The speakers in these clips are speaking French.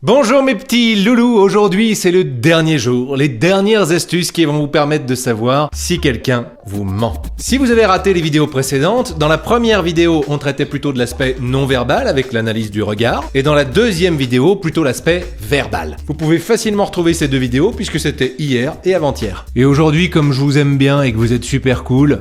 Bonjour mes petits loulous, aujourd'hui c'est le dernier jour, les dernières astuces qui vont vous permettre de savoir si quelqu'un vous ment. Si vous avez raté les vidéos précédentes, dans la première vidéo on traitait plutôt de l'aspect non-verbal avec l'analyse du regard, et dans la deuxième vidéo plutôt l'aspect verbal. Vous pouvez facilement retrouver ces deux vidéos puisque c'était hier et avant-hier. Et aujourd'hui, comme je vous aime bien et que vous êtes super cool,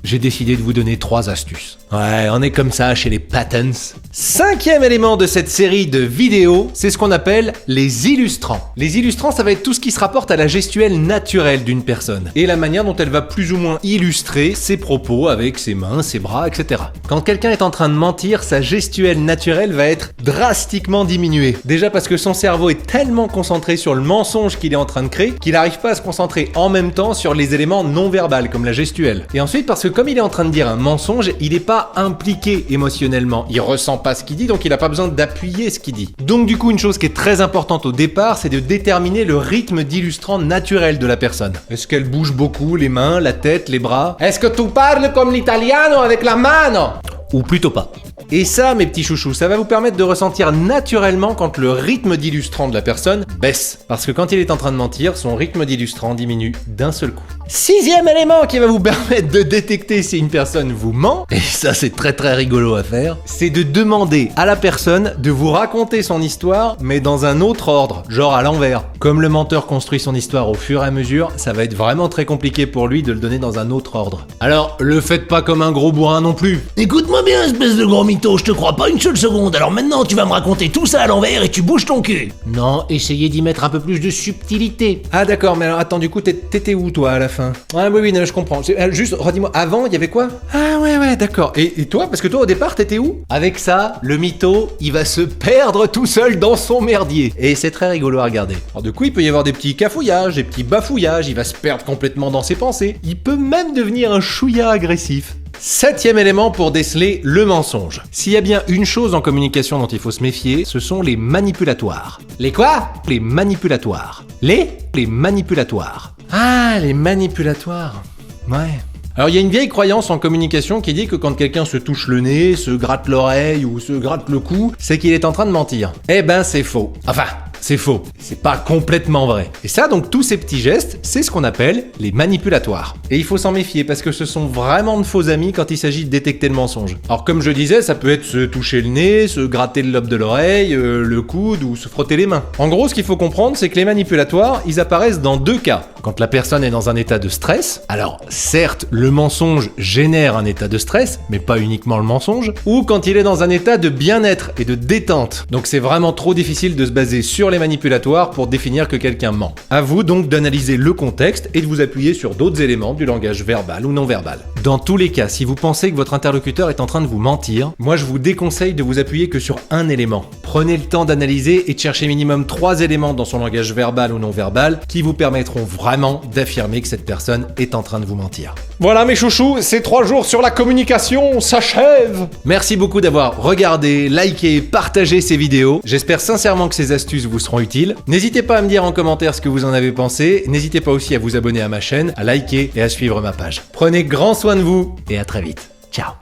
j'ai décidé de vous donner 3 astuces. Ouais, on est comme ça chez les Patents. 5e élément de cette série de vidéos, c'est ce qu'on appelle les illustrants. Les illustrants, ça va être tout ce qui se rapporte à la gestuelle naturelle d'une personne et la manière dont elle va plus ou moins illustrer ses propos avec ses mains, ses bras, etc. Quand quelqu'un est en train de mentir, sa gestuelle naturelle va être drastiquement diminuée. Déjà parce que son cerveau est tellement concentré sur le mensonge qu'il est en train de créer qu'il n'arrive pas à se concentrer en même temps sur les éléments non verbaux comme la gestuelle. Et ensuite parce que comme il est en train de dire un mensonge, il n'est pas impliqué émotionnellement. Il ressent pas ce qu'il dit, donc il n'a pas besoin d'appuyer ce qu'il dit. Donc du coup, une chose qui est très importante au départ, c'est de déterminer le rythme d'illustrant naturel de la personne. Est-ce qu'elle bouge beaucoup les mains, la tête, les bras? Est-ce que tu parles comme l'italiano avec la mano? Ou plutôt pas. Et ça, mes petits chouchous, ça va vous permettre de ressentir naturellement quand le rythme d'illustrant de la personne baisse. Parce que quand il est en train de mentir, son rythme d'illustrant diminue d'un seul coup. 6e élément qui va vous permettre de détecter si une personne vous ment, et ça c'est très très rigolo à faire, c'est de demander à la personne de vous raconter son histoire, mais dans un autre ordre, genre à l'envers. Comme le menteur construit son histoire au fur et à mesure, ça va être vraiment très compliqué pour lui de le donner dans un autre ordre. Alors, le faites pas comme un gros bourrin non plus. Écoute-moi bien, espèce de gros mytho, je te crois pas une seule seconde, alors maintenant tu vas me raconter tout ça à l'envers et tu bouges ton cul. Non, essayez d'y mettre un peu plus de subtilité. Ah d'accord, mais alors attends, du coup t'étais où toi à la fin? Ah oui, non, je comprends. Juste, redis-moi, avant, il y avait quoi? Ah ouais, d'accord. Et toi, parce que toi au départ, t'étais où? Avec ça, le mytho, il va se perdre tout seul dans son merdier. Et c'est très rigolo à regarder. Alors du coup, il peut y avoir des petits cafouillages, des petits bafouillages, il va se perdre complètement dans ses pensées. Il peut même devenir un chouïa agressif. 7e élément pour déceler le mensonge. S'il y a bien une chose en communication dont il faut se méfier, ce sont les manipulatoires. Les quoi? Les manipulatoires. Les manipulatoires. Ah, les manipulatoires. Ouais. Alors il y a une vieille croyance en communication qui dit que quand quelqu'un se touche le nez, se gratte l'oreille ou se gratte le cou, c'est qu'il est en train de mentir. Eh ben c'est faux. Enfin, c'est faux. C'est pas complètement vrai. Et ça, donc tous ces petits gestes, c'est ce qu'on appelle les manipulatoires. Et il faut s'en méfier parce que ce sont vraiment de faux amis quand il s'agit de détecter le mensonge. Alors comme je disais, ça peut être se toucher le nez, se gratter le lobe de l'oreille, le coude ou se frotter les mains. En gros, ce qu'il faut comprendre, c'est que les manipulatoires, ils apparaissent dans 2 cas. Quand la personne est dans un état de stress, alors certes, le mensonge génère un état de stress, mais pas uniquement le mensonge, ou quand il est dans un état de bien-être et de détente. Donc c'est vraiment trop difficile de se baser sur les manipulatoires pour définir que quelqu'un ment. À vous donc d'analyser le contexte et de vous appuyer sur d'autres éléments du langage verbal ou non verbal. Dans tous les cas, si vous pensez que votre interlocuteur est en train de vous mentir, moi je vous déconseille de vous appuyer que sur un élément. Prenez le temps d'analyser et de chercher minimum 3 éléments dans son langage verbal ou non verbal qui vous permettront vraiment d'affirmer que cette personne est en train de vous mentir. Voilà mes chouchous, ces 3 jours sur la communication s'achèvent. Merci beaucoup d'avoir regardé, liké, partagé ces vidéos. J'espère sincèrement que ces astuces vous seront utiles. N'hésitez pas à me dire en commentaire ce que vous en avez pensé. N'hésitez pas aussi à vous abonner à ma chaîne, à liker et à suivre ma page. Prenez grand soin de vous et à très vite. Ciao.